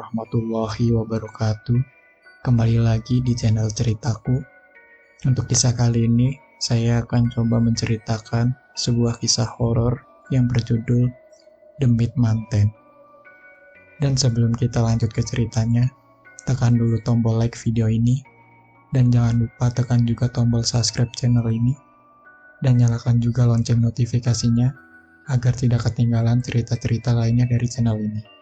warahmatullahi wabarakatuh. Kembali lagi di channel ceritaku. Untuk kisah kali ini, saya akan coba menceritakan sebuah kisah horor yang berjudul The Mid Mountain. Dan sebelum kita lanjut ke ceritanya, tekan dulu tombol like video ini, dan jangan lupa tekan juga tombol subscribe channel ini, dan nyalakan juga lonceng notifikasinya agar tidak ketinggalan cerita-cerita lainnya dari channel ini.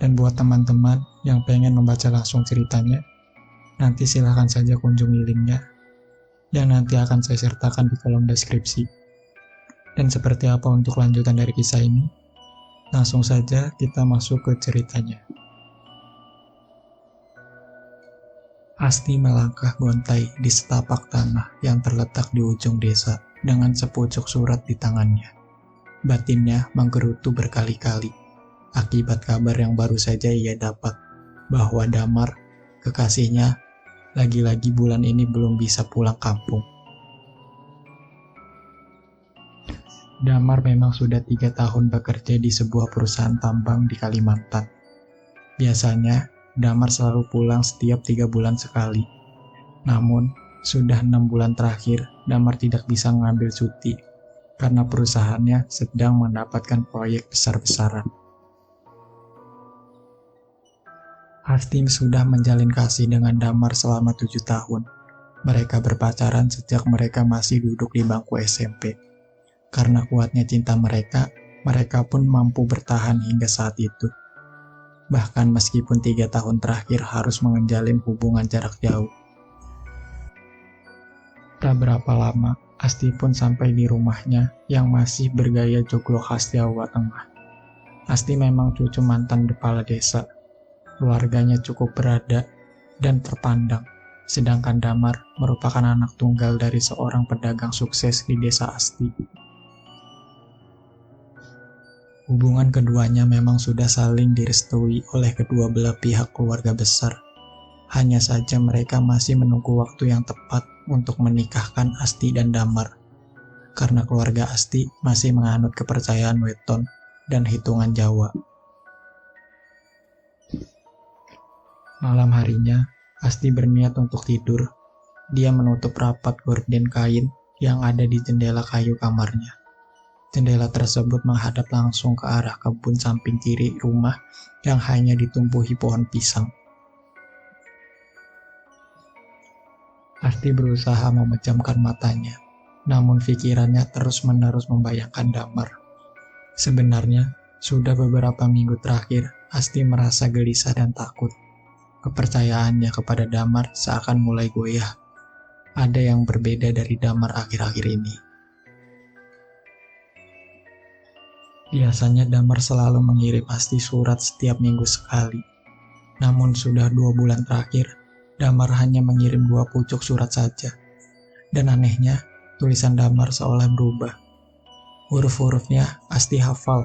Dan buat teman-teman yang pengen membaca langsung ceritanya, nanti silahkan saja kunjungi linknya yang nanti akan saya sertakan di kolom deskripsi. Dan seperti apa untuk lanjutan dari kisah ini? Langsung saja kita masuk ke ceritanya. Asti melangkah gontai di setapak tanah yang terletak di ujung desa dengan sepucuk surat di tangannya. Batinnya menggerutu berkali-kali akibat kabar yang baru saja ia dapat bahwa Damar, kekasihnya, lagi-lagi bulan ini belum bisa pulang kampung. Damar memang sudah 3 tahun bekerja di sebuah perusahaan tambang di Kalimantan. Biasanya, Damar selalu pulang setiap 3 bulan sekali. Namun, sudah 6 bulan terakhir, Damar tidak bisa mengambil cuti karena perusahaannya sedang mendapatkan proyek besar-besaran. Asti sudah menjalin kasih dengan Damar selama 7 tahun. Mereka berpacaran sejak mereka masih duduk di bangku SMP. Karena kuatnya cinta mereka pun mampu bertahan hingga saat itu. Bahkan meskipun 3 tahun terakhir harus menjalin hubungan jarak jauh. Tak berapa lama, Asti pun sampai di rumahnya yang masih bergaya joglo khas Jawa Tengah. Asti memang cucu mantan kepala desa. Keluarganya cukup berada dan terpandang, sedangkan Damar merupakan anak tunggal dari seorang pedagang sukses di desa Asti. Hubungan keduanya memang sudah saling direstui oleh kedua belah pihak keluarga besar. Hanya saja mereka masih menunggu waktu yang tepat untuk menikahkan Asti dan Damar. Karena keluarga Asti masih menganut kepercayaan weton dan hitungan Jawa. Malam harinya, Asti berniat untuk tidur. Dia menutup rapat gorden kain yang ada di jendela kayu kamarnya. Jendela tersebut menghadap langsung ke arah kebun samping kiri rumah yang hanya ditumbuhi pohon pisang. Asti berusaha memejamkan matanya, namun pikirannya terus-menerus membayangkan Damar. Sebenarnya, sudah beberapa minggu terakhir, Asti merasa gelisah dan takut. Kepercayaannya kepada Damar seakan mulai goyah. Ada yang berbeda dari Damar akhir-akhir ini. Biasanya Damar selalu mengirim Asti surat setiap minggu sekali. Namun sudah 2 bulan terakhir, Damar hanya mengirim 2 pucuk surat saja. Dan anehnya, tulisan Damar seolah berubah. Huruf-hurufnya Asti hafal.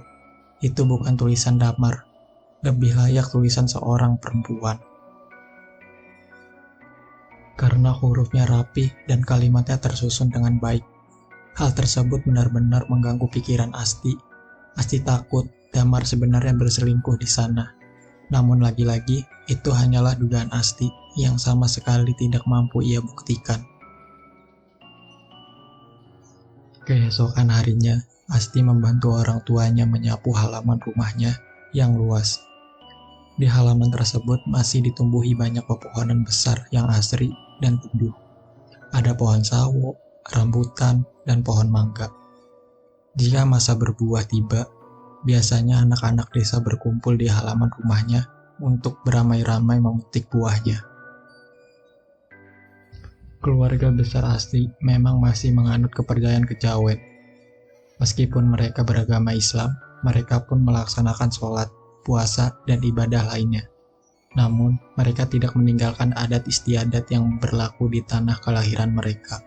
Itu bukan tulisan Damar. Lebih layak tulisan seorang perempuan. Karena hurufnya rapi dan kalimatnya tersusun dengan baik. Hal tersebut benar-benar mengganggu pikiran Asti. Asti takut Damar sebenarnya berselingkuh di sana. Namun lagi-lagi, itu hanyalah dugaan Asti yang sama sekali tidak mampu ia buktikan. Keesokan harinya, Asti membantu orang tuanya menyapu halaman rumahnya yang luas. Di halaman tersebut masih ditumbuhi banyak pepohonan besar yang asri dan teduh. Ada pohon sawo, rambutan, dan pohon mangga. Jika masa berbuah tiba, biasanya anak-anak desa berkumpul di halaman rumahnya untuk beramai-ramai memetik buahnya. Keluarga besar Asti memang masih menganut kepercayaan kejawen. Meskipun mereka beragama Islam, mereka pun melaksanakan sholat, puasa, dan ibadah lainnya. Namun, mereka tidak meninggalkan adat istiadat yang berlaku di tanah kelahiran mereka.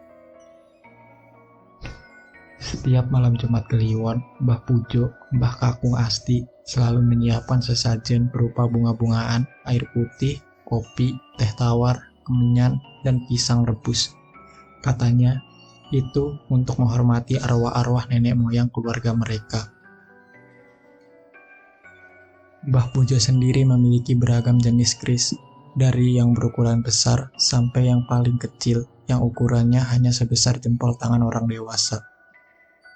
Setiap malam Jumat Kliwon, Mbah Pujo, Mbah Kakung Asti selalu menyiapkan sesajen berupa bunga-bungaan, air putih, kopi, teh tawar, kemenyan, dan pisang rebus. Katanya, itu untuk menghormati arwah-arwah nenek moyang keluarga mereka. Mbah Pujo sendiri memiliki beragam jenis keris, dari yang berukuran besar sampai yang paling kecil yang ukurannya hanya sebesar jempol tangan orang dewasa.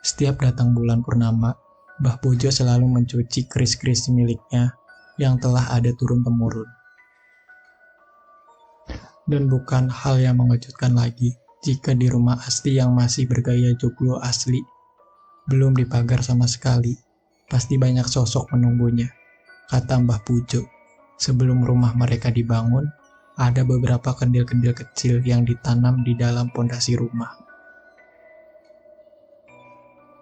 Setiap datang bulan purnama, Mbah Pujo selalu mencuci keris-keris miliknya yang telah ada turun-temurun. Dan bukan hal yang mengejutkan lagi jika di rumah Asti yang masih bergaya joglo asli, belum dipagar sama sekali, pasti banyak sosok menunggunya, kata Mbah Pujo. Sebelum rumah mereka dibangun, ada beberapa kendil-kendil kecil yang ditanam di dalam pondasi rumah.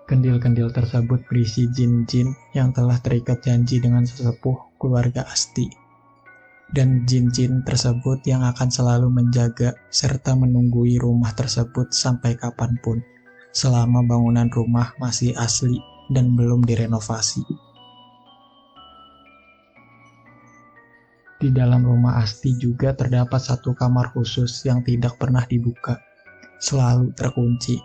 Kendil-kendil tersebut berisi jin-jin yang telah terikat janji dengan sesepuh keluarga Asti. Dan jin-jin tersebut yang akan selalu menjaga serta menunggui rumah tersebut sampai kapanpun, selama bangunan rumah masih asli dan belum direnovasi. Di dalam rumah Asti juga terdapat satu kamar khusus yang tidak pernah dibuka, selalu terkunci.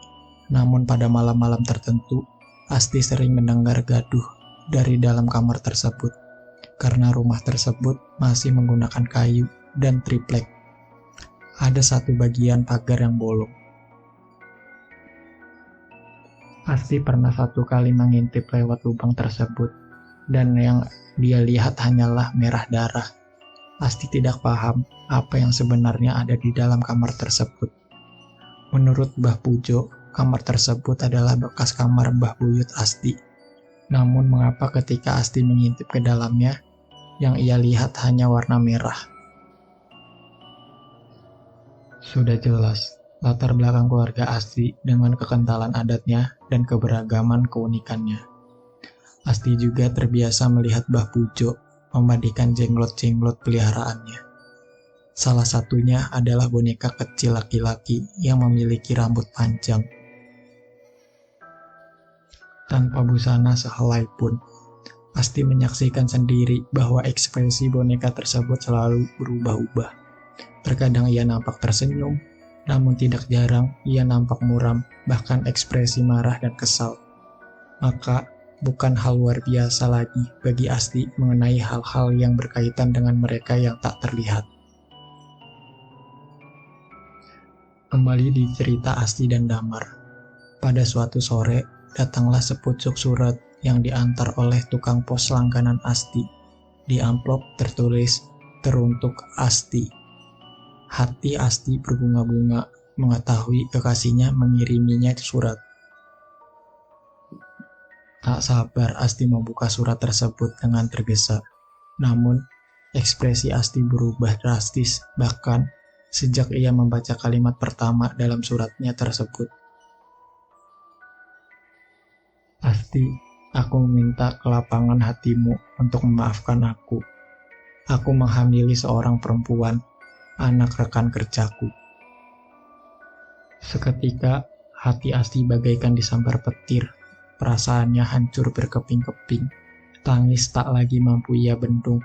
Namun pada malam-malam tertentu, Asti sering mendengar gaduh dari dalam kamar tersebut, karena rumah tersebut masih menggunakan kayu dan triplek. Ada satu bagian pagar yang bolong. Asti pernah satu kali mengintip lewat lubang tersebut, dan yang dia lihat hanyalah merah darah. Asti tidak paham apa yang sebenarnya ada di dalam kamar tersebut. Menurut Mbah Pujo, kamar tersebut adalah bekas kamar Mbah Buyut Asti. Namun mengapa ketika Asti mengintip ke dalamnya, yang ia lihat hanya warna merah? Sudah jelas, latar belakang keluarga Asti dengan kekentalan adatnya dan keberagaman keunikannya. Asti juga terbiasa melihat Mbah Pujo memandikan jenglot-jenglot peliharaannya. Salah satunya adalah boneka kecil laki-laki yang memiliki rambut panjang. Tanpa busana sehelai pun, Asti menyaksikan sendiri bahwa ekspresi boneka tersebut selalu berubah-ubah. Terkadang ia nampak tersenyum, namun tidak jarang ia nampak muram, bahkan ekspresi marah dan kesal. Maka, bukan hal luar biasa lagi bagi Asti mengenai hal-hal yang berkaitan dengan mereka yang tak terlihat. Kembali di cerita Asti dan Damar. Pada suatu sore, datanglah sepucuk surat yang diantar oleh tukang pos langganan Asti. Di amplop tertulis, "Teruntuk Asti." Hati Asti berbunga-bunga mengetahui kekasihnya mengiriminya surat. Tak sabar Asti membuka surat tersebut dengan tergesa. Namun, ekspresi Asti berubah drastis, bahkan sejak ia membaca kalimat pertama dalam suratnya tersebut. "Asti, aku meminta kelapangan hatimu untuk memaafkan aku. Aku menghamili seorang perempuan, anak rekan kerjaku." Seketika, hati Asti bagaikan disambar petir. Perasaannya hancur berkeping-keping. Tangis tak lagi mampu ia bendung.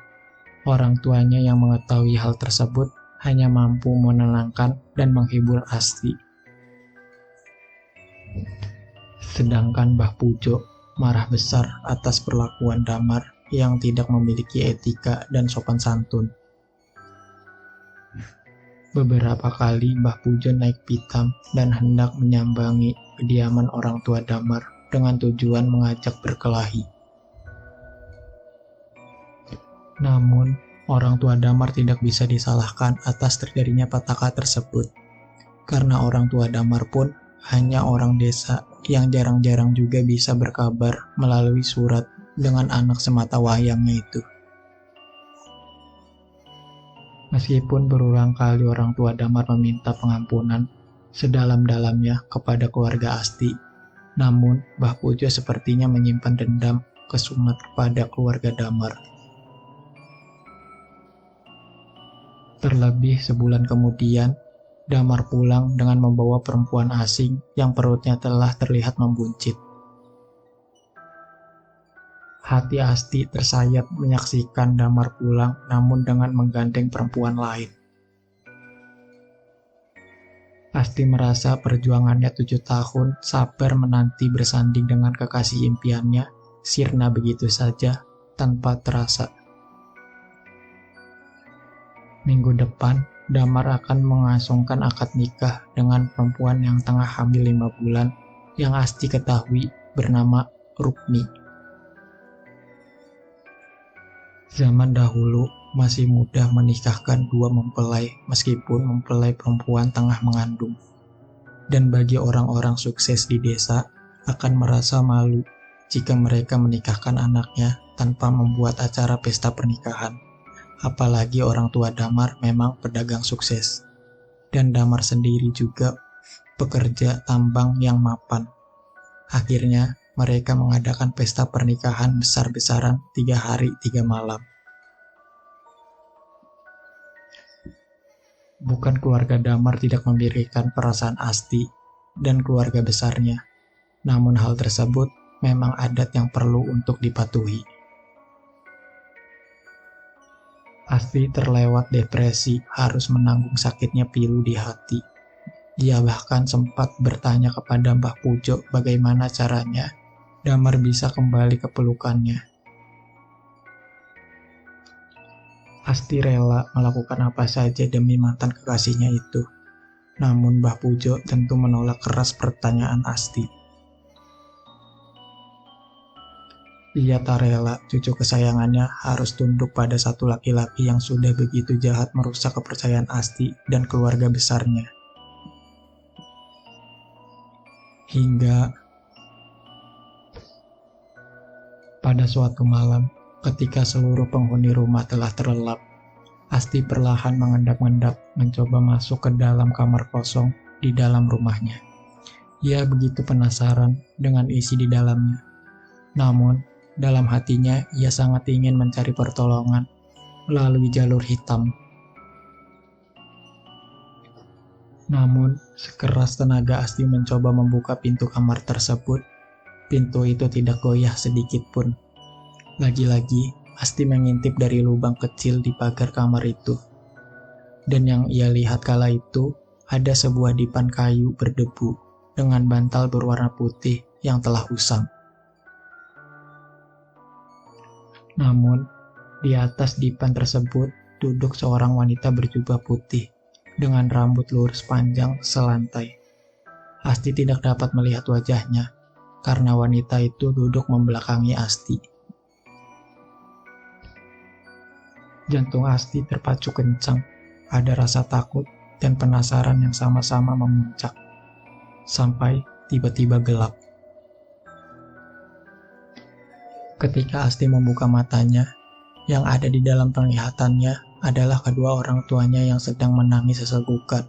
Orang tuanya yang mengetahui hal tersebut hanya mampu menenangkan dan menghibur Asti. Sedangkan Mbah Pujo marah besar atas perlakuan Damar yang tidak memiliki etika dan sopan santun. Beberapa kali Mbah Pujo naik pitam dan hendak menyambangi kediaman orang tua Damar dengan tujuan mengajak berkelahi. Namun, orang tua Damar tidak bisa disalahkan atas terjadinya petaka tersebut, karena orang tua Damar pun hanya orang desa yang jarang-jarang juga bisa berkabar melalui surat dengan anak semata wayangnya itu. Meskipun berulang kali orang tua Damar meminta pengampunan sedalam-dalamnya kepada keluarga Asti, namun Mbah Pujo sepertinya menyimpan dendam kesumat kepada keluarga Damar. Terlebih sebulan kemudian, Damar pulang dengan membawa perempuan asing yang perutnya telah terlihat membuncit. Hati Asti tersayat menyaksikan Damar pulang namun dengan menggandeng perempuan lain. Asti merasa perjuangannya 7 tahun sabar menanti bersanding dengan kekasih impiannya sirna begitu saja tanpa terasa. Minggu depan, Damar akan mengasungkan akad nikah dengan perempuan yang tengah hamil 5 bulan yang Asti ketahui bernama Rukmi. Zaman dahulu masih mudah menikahkan dua mempelai meskipun mempelai perempuan tengah mengandung. Dan bagi orang-orang sukses di desa akan merasa malu jika mereka menikahkan anaknya tanpa membuat acara pesta pernikahan. Apalagi orang tua Damar memang pedagang sukses. Dan Damar sendiri juga pekerja tambang yang mapan. Akhirnya mereka mengadakan pesta pernikahan besar-besaran 3 hari 3 malam. Bukan keluarga Damar tidak memikirkan perasaan Asti dan keluarga besarnya. Namun hal tersebut memang adat yang perlu untuk dipatuhi. Asti terlewat depresi, harus menanggung sakitnya pilu di hati. Dia bahkan sempat bertanya kepada Mbah Pujo bagaimana caranya Damar bisa kembali ke pelukannya. Asti rela melakukan apa saja demi mantan kekasihnya itu. Namun Mbah Pujo tentu menolak keras pertanyaan Asti. Ia tak rela cucu kesayangannya harus tunduk pada satu laki-laki yang sudah begitu jahat merusak kepercayaan Asti dan keluarga besarnya. Hingga pada suatu malam, ketika seluruh penghuni rumah telah terlelap, Asti perlahan mengendap-endap mencoba masuk ke dalam kamar kosong di dalam rumahnya. Ia begitu penasaran dengan isi di dalamnya. Namun, dalam hatinya ia sangat ingin mencari pertolongan melalui jalur hitam. Namun, sekeras tenaga Asti mencoba membuka pintu kamar tersebut, pintu itu tidak goyah sedikit pun. Lagi-lagi, Asti mengintip dari lubang kecil di pagar kamar itu. Dan yang ia lihat kala itu, ada sebuah dipan kayu berdebu dengan bantal berwarna putih yang telah usang. Namun, di atas dipan tersebut duduk seorang wanita berjubah putih dengan rambut lurus panjang selantai. Asti tidak dapat melihat wajahnya karena wanita itu duduk membelakangi Asti. Jantung Asti terpacu kencang, ada rasa takut dan penasaran yang sama-sama memuncak, sampai tiba-tiba gelap. Ketika Asti membuka matanya, yang ada di dalam penglihatannya adalah kedua orang tuanya yang sedang menangis sesegukan.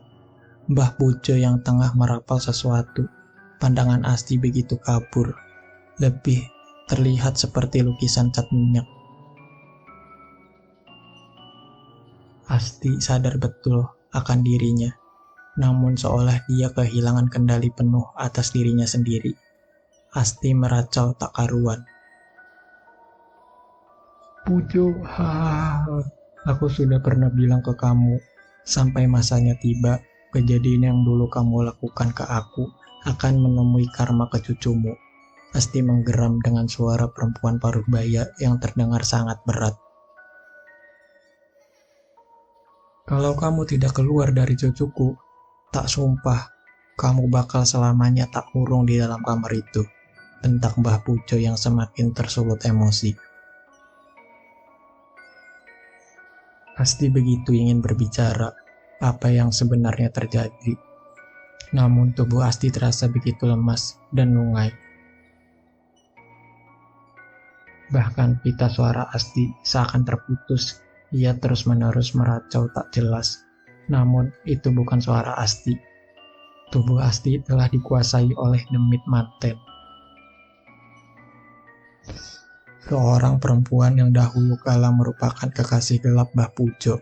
Mbah Pujo yang tengah merapal sesuatu. Pandangan Asti begitu kabur, lebih terlihat seperti lukisan cat minyak. Asti sadar betul akan dirinya, namun seolah dia kehilangan kendali penuh atas dirinya sendiri. Asti meracau tak karuan. Pujo, aku sudah pernah bilang ke kamu, sampai masanya tiba, kejadian yang dulu kamu lakukan ke aku akan menemui karma ke cucumu. Asti menggeram dengan suara perempuan paruh baya yang terdengar sangat berat. Kalau kamu tidak keluar dari cucuku, tak sumpah, kamu bakal selamanya tak kurung di dalam kamar itu, bentak Mbah Pujo yang semakin tersulut emosi. Asti begitu ingin berbicara apa yang sebenarnya terjadi. Namun tubuh Asti terasa begitu lemas dan lungai. Bahkan pita suara Asti seakan terputus. Ia terus-menerus meracau tak jelas. Namun itu bukan suara Asti. Tubuh Asti telah dikuasai oleh demit manten. Seorang perempuan yang dahulu kala merupakan kekasih gelap Mbah Pujo.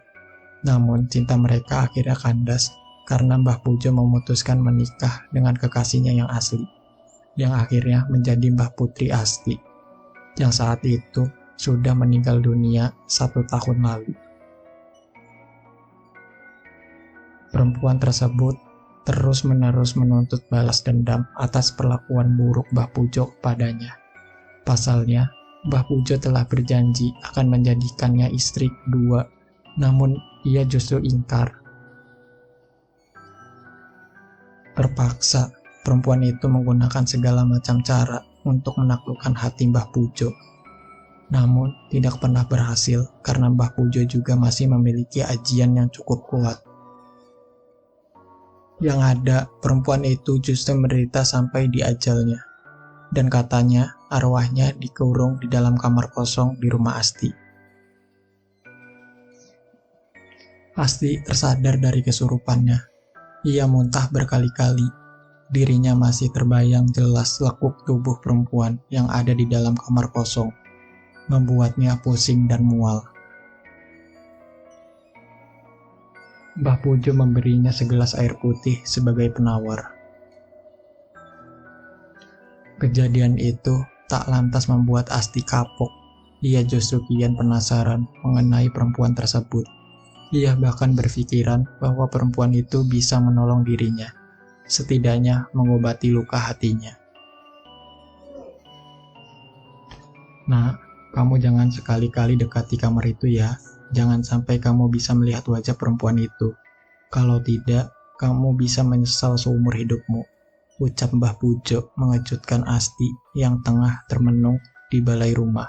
Namun cinta mereka akhirnya kandas karena Mbah Pujo memutuskan menikah dengan kekasihnya yang asli, yang akhirnya menjadi Mbah Putri Asti, yang saat itu sudah meninggal dunia 1 tahun lalu. Perempuan tersebut terus-menerus menuntut balas dendam atas perlakuan buruk Mbah Pujo kepadanya. Pasalnya, Mbah Pujo telah berjanji akan menjadikannya istri kedua, namun ia justru ingkar. Terpaksa, perempuan itu menggunakan segala macam cara untuk menaklukkan hati Mbah Pujo. Namun, tidak pernah berhasil karena Mbah Pujo juga masih memiliki ajian yang cukup kuat. Yang ada, perempuan itu justru menderita sampai di ajalnya. Dan katanya, arwahnya dikurung di dalam kamar kosong di rumah Asti. Asti tersadar dari kesurupannya. Ia muntah berkali-kali. Dirinya masih terbayang jelas lekuk tubuh perempuan yang ada di dalam kamar kosong, membuatnya pusing dan mual. Mbah Pujo memberinya segelas air putih sebagai penawar. Kejadian itu tak lantas membuat Asti kapok. Ia justru kian penasaran mengenai perempuan tersebut. Ia bahkan berpikiran bahwa perempuan itu bisa menolong dirinya, setidaknya mengobati luka hatinya. Nah, kamu jangan sekali-kali dekati kamar itu ya. Jangan sampai kamu bisa melihat wajah perempuan itu. Kalau tidak, kamu bisa menyesal seumur hidupmu, ucap Mbah Pujo mengejutkan Asti yang tengah termenung di balai rumah.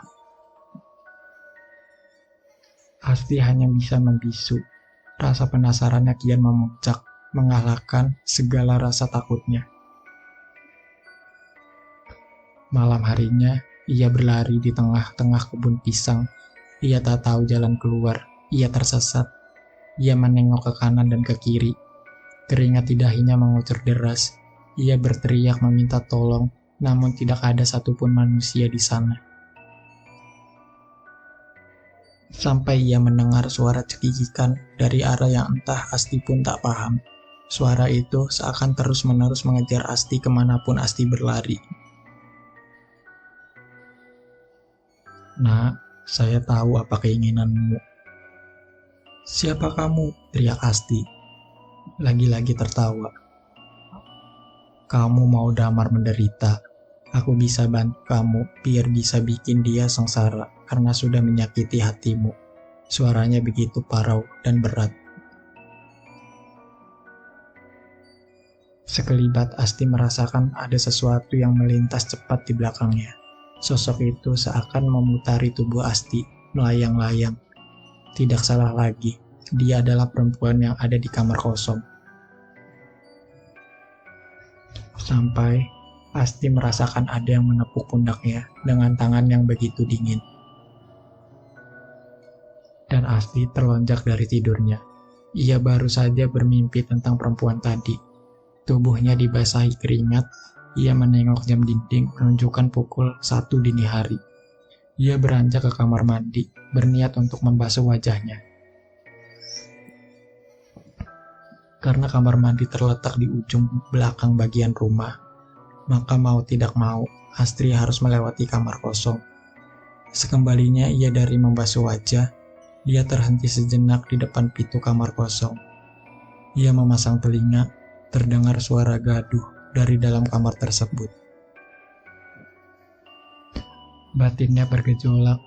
Asti hanya bisa membisu. Rasa penasarannya kian memuncak, mengalahkan segala rasa takutnya. Malam harinya, ia berlari di tengah-tengah kebun pisang. Ia tak tahu jalan keluar. Ia tersesat. Ia menengok ke kanan dan ke kiri. Keringat di dahinya mengucur deras. Ia berteriak meminta tolong, namun tidak ada satupun manusia di sana. Sampai ia mendengar suara cekikikan dari arah yang entah Asti pun tak paham. Suara itu seakan terus-menerus mengejar Asti kemanapun Asti berlari. Nak, saya tahu apa keinginanmu. Siapa kamu? Teriak Asti. Lagi-lagi tertawa. Kamu mau Damar menderita. Aku bisa bantu kamu biar bisa bikin dia sengsara karena sudah menyakiti hatimu. Suaranya begitu parau dan berat. Sekelibat Asti merasakan ada sesuatu yang melintas cepat di belakangnya. Sosok itu seakan memutari tubuh Asti, melayang-layang. Tidak salah lagi, dia adalah perempuan yang ada di kamar kosong. Sampai Asti merasakan ada yang menepuk pundaknya dengan tangan yang begitu dingin. Dan Asti terlonjak dari tidurnya. Ia baru saja bermimpi tentang perempuan tadi. Tubuhnya dibasahi keringat. Ia menengok jam dinding menunjukkan pukul 1 dini hari. Ia beranjak ke kamar mandi, berniat untuk membasuh wajahnya. Karena kamar mandi terletak di ujung belakang bagian rumah, maka mau tidak mau, Astri harus melewati kamar kosong. Sekembalinya ia dari membasuh wajah, dia terhenti sejenak di depan pintu kamar kosong. Ia memasang telinga, terdengar suara gaduh dari dalam kamar tersebut. Batinnya bergejolak,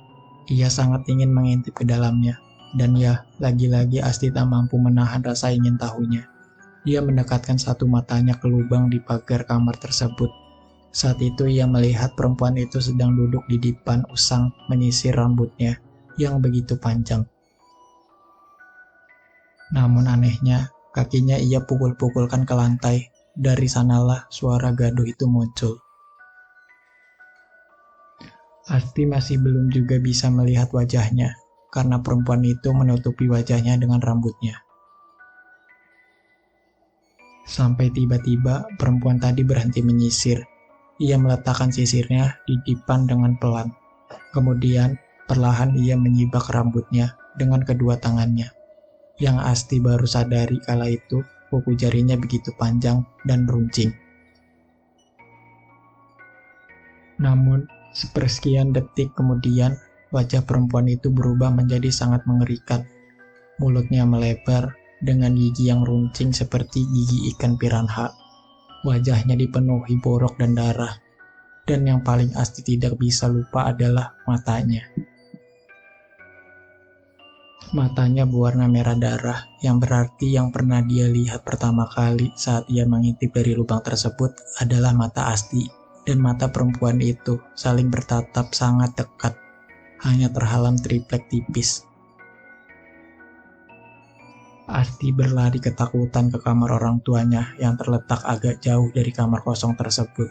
ia sangat ingin mengintip ke dalamnya, dan ya, lagi-lagi Asti tak mampu menahan rasa ingin tahunya. Ia mendekatkan satu matanya ke lubang di pagar kamar tersebut. Saat itu ia melihat perempuan itu sedang duduk di dipan usang menyisir rambutnya yang begitu panjang. Namun anehnya, kakinya ia pukul-pukulkan ke lantai. Dari sanalah suara gaduh itu muncul. Asti masih belum juga bisa melihat wajahnya, karena perempuan itu menutupi wajahnya dengan rambutnya. Sampai tiba-tiba perempuan tadi berhenti menyisir. Ia meletakkan sisirnya di dipan dengan pelan. Kemudian perlahan ia menyibak rambutnya dengan kedua tangannya. Yang Asti baru sadari kala itu kuku jarinya begitu panjang dan runcing. Namun, sepersekian detik kemudian, wajah perempuan itu berubah menjadi sangat mengerikan. Mulutnya melebar dengan gigi yang runcing seperti gigi ikan piranha. Wajahnya dipenuhi borok dan darah. Dan yang paling Asti tidak bisa lupa adalah matanya. Matanya berwarna merah darah, yang berarti yang pernah dia lihat pertama kali saat ia mengintip dari lubang tersebut adalah mata Asti. Dan mata perempuan itu saling bertatap sangat dekat, hanya terhalang triplek tipis. Asti berlari ketakutan ke kamar orang tuanya yang terletak agak jauh dari kamar kosong tersebut.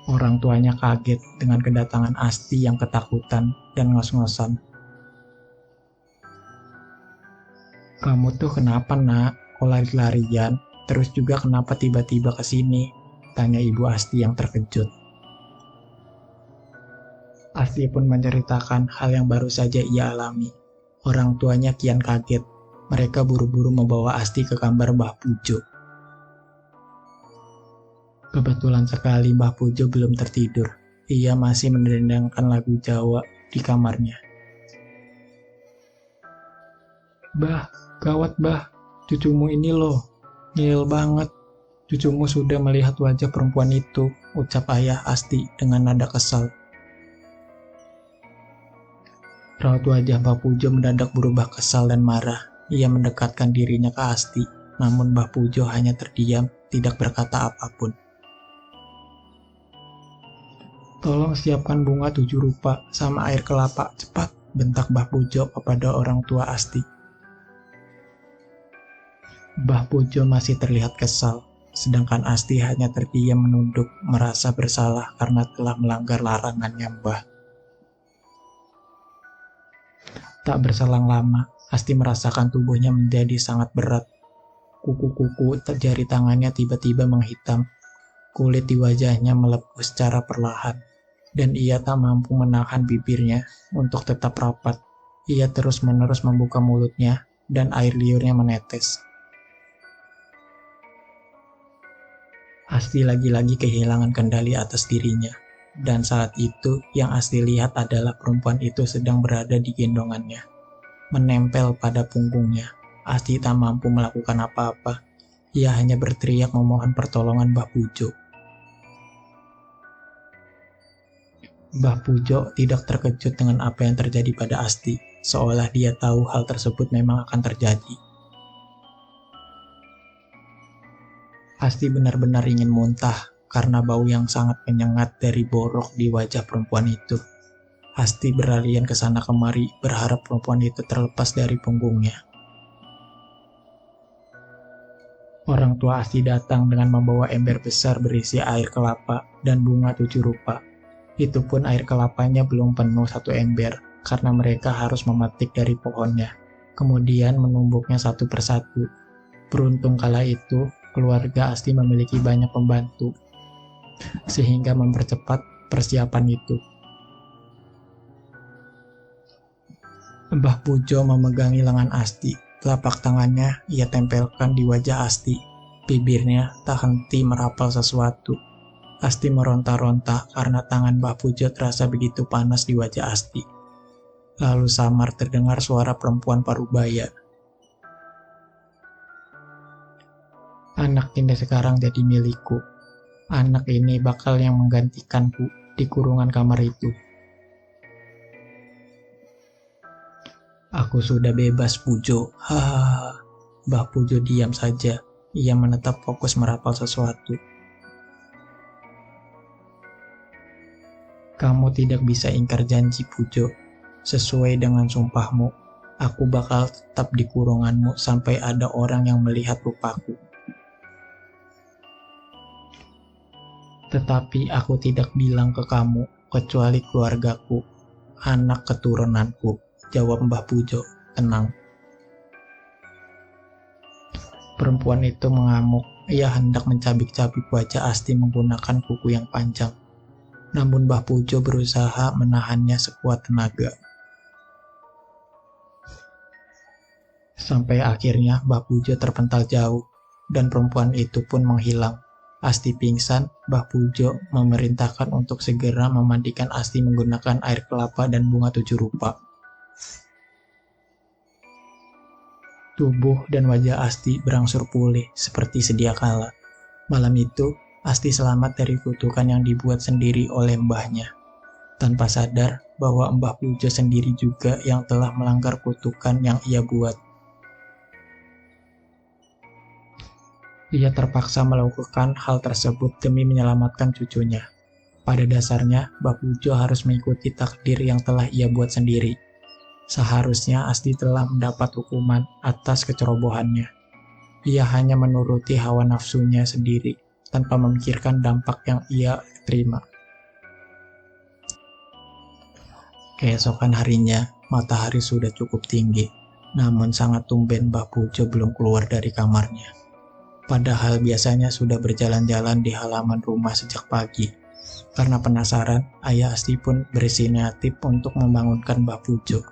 Orang tuanya kaget dengan kedatangan Asti yang ketakutan dan ngos-ngosan. "Kamu tuh kenapa, Nak? Kok lari-larian? Terus juga kenapa tiba-tiba ke sini?" tanya ibu Asti yang terkejut. Asti pun menceritakan hal yang baru saja ia alami. Orang tuanya kian kaget. Mereka buru-buru membawa Asti ke kamar Mbah Pujo. Kebetulan sekali Mbah Pujo belum tertidur. Ia masih mendendangkan lagu Jawa di kamarnya. "Bah, gawat bah, cucumu ini loh, ngeyel banget. Cucumu sudah melihat wajah perempuan itu," ucap ayah Asti dengan nada kesal. Raut wajah Mbah Pujo mendadak berubah kesal dan marah. Ia mendekatkan dirinya ke Asti, namun Mbah Pujo hanya terdiam, tidak berkata apapun. "Tolong siapkan bunga 7 rupa sama air kelapa, cepat," bentak Mbah Pujo kepada orang tua Asti. Mbah Pujo masih terlihat kesal, sedangkan Asti hanya terdiam menunduk, merasa bersalah karena telah melanggar larangannya Mbah. Tak berselang lama, Asti merasakan tubuhnya menjadi sangat berat. Kuku-kuku jari tangannya tiba-tiba menghitam. Kulit di wajahnya melepuh secara perlahan, dan ia tak mampu menahan bibirnya untuk tetap rapat. Ia terus-menerus membuka mulutnya, dan air liurnya menetes. Asti lagi-lagi kehilangan kendali atas dirinya, dan saat itu yang Asti lihat adalah perempuan itu sedang berada di gendongannya, menempel pada punggungnya. Asti tak mampu melakukan apa-apa. Ia hanya berteriak memohon pertolongan Mbah Pujo. Mbah Pujo tidak terkejut dengan apa yang terjadi pada Asti, seolah dia tahu hal tersebut memang akan terjadi. Asti benar-benar ingin muntah karena bau yang sangat menyengat dari borok di wajah perempuan itu. Asti berlarian ke sana kemari berharap perempuan itu terlepas dari punggungnya. Orang tua Asti datang dengan membawa ember besar berisi air kelapa dan bunga 7 rupa. Itu pun air kelapanya belum penuh 1 ember karena mereka harus memetik dari pohonnya, kemudian menumbuknya satu persatu. Beruntung kala itu, keluarga Asti memiliki banyak pembantu, sehingga mempercepat persiapan itu. Mbah Pujo memegangi lengan Asti. Telapak tangannya ia tempelkan di wajah Asti. Bibirnya tak henti merapal sesuatu. Asti meronta-ronta karena tangan Mbah Pujo terasa begitu panas di wajah Asti. Lalu samar terdengar suara perempuan parubaya. "Anak ini sekarang jadi milikku. Anak ini bakal yang menggantikanku di kurungan kamar itu. Aku sudah bebas, Pujo." Hahaha. Mbah Pujo diam saja. Ia menetap fokus merapal sesuatu. "Kamu tidak bisa ingkar janji, Pujo. Sesuai dengan sumpahmu, aku bakal tetap di kurunganmu sampai ada orang yang melihat rupaku. Tetapi aku tidak bilang ke kamu, kecuali keluargaku, anak keturunanku," jawab Mbah Pujo, tenang. Perempuan itu mengamuk. Ia hendak mencabik-cabik wajah Asti menggunakan kuku yang panjang. Namun Mbah Pujo berusaha menahannya sekuat tenaga. Sampai akhirnya Mbah Pujo terpental jauh, dan perempuan itu pun menghilang. Asti pingsan. Mbah Pujo memerintahkan untuk segera memandikan Asti menggunakan air kelapa dan bunga 7 rupa. Tubuh dan wajah Asti berangsur pulih seperti sedia kala. Malam itu, Asti selamat dari kutukan yang dibuat sendiri oleh mbahnya. tanpa sadar bahwa Mbah Pujo sendiri juga yang telah melanggar kutukan yang ia buat. Ia terpaksa melakukan hal tersebut demi menyelamatkan cucunya. Pada dasarnya, Mbah Pujo harus mengikuti takdir yang telah ia buat sendiri. Seharusnya Asti telah mendapat hukuman atas kecerobohannya. Ia hanya menuruti hawa nafsunya sendiri tanpa memikirkan dampak yang ia terima. Keesokan harinya, matahari sudah cukup tinggi, namun sangat tumben Mbah Pujo belum keluar dari kamarnya. Padahal biasanya sudah berjalan-jalan di halaman rumah sejak pagi. Karena penasaran, Ayah Asti pun berinisiatif untuk membangunkan Mbah Pujo.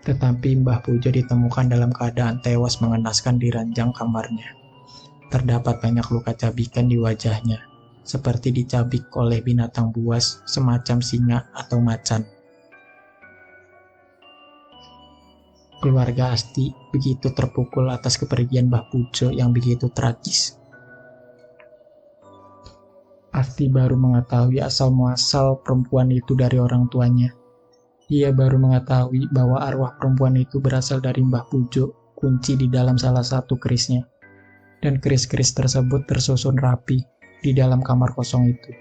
Tetapi Mbah Pujo ditemukan dalam keadaan tewas mengenaskan di ranjang kamarnya. Terdapat banyak luka cabikan di wajahnya, seperti dicabik oleh binatang buas semacam singa atau macan. Keluarga Asti begitu terpukul atas kepergian Mbah Pujo yang begitu tragis. Asti baru mengetahui asal-muasal perempuan itu dari orang tuanya. Ia baru mengetahui bahwa arwah perempuan itu berasal dari Mbah Pujo, kunci di dalam salah satu kerisnya. Dan keris-keris tersebut tersusun rapi di dalam kamar kosong itu.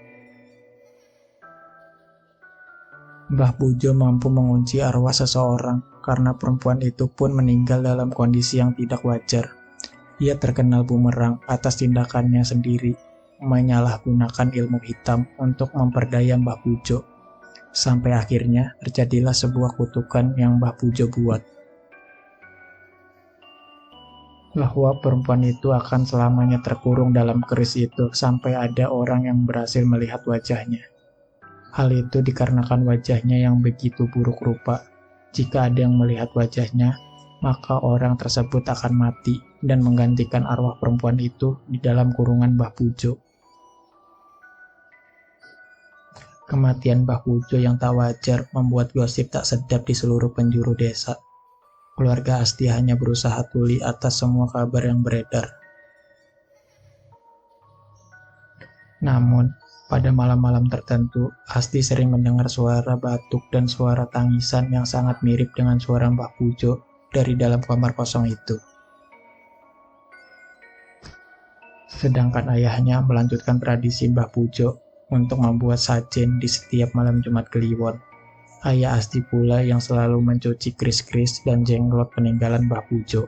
Mbah Pujo mampu mengunci arwah seseorang karena perempuan itu pun meninggal dalam kondisi yang tidak wajar. Ia terkenal bumerang atas tindakannya sendiri, menyalahgunakan ilmu hitam untuk memperdaya Mbah Pujo. Sampai akhirnya terjadilah sebuah kutukan yang Mbah Pujo buat. Bahwa perempuan itu akan selamanya terkurung dalam keris itu sampai ada orang yang berhasil melihat wajahnya. Hal itu dikarenakan wajahnya yang begitu buruk rupa. Jika ada yang melihat wajahnya, maka orang tersebut akan mati dan menggantikan arwah perempuan itu di dalam kurungan Mbah Pujo. Kematian Mbah Pujo yang tak wajar membuat gosip tak sedap di seluruh penjuru desa. Keluarga Asti hanya berusaha tuli atas semua kabar yang beredar. Namun, pada malam-malam tertentu, Asti sering mendengar suara batuk dan suara tangisan yang sangat mirip dengan suara Mbah Pujo dari dalam kamar kosong itu. Sedangkan ayahnya melanjutkan tradisi Mbah Pujo untuk membuat sajen di setiap malam Jumat Kliwon. Ayah Asti pula yang selalu mencuci keris-keris dan jenglot peninggalan Mbah Pujo.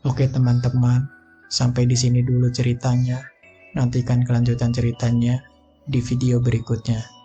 Oke teman-teman, sampai di sini dulu ceritanya. Nantikan kelanjutan ceritanya di video berikutnya.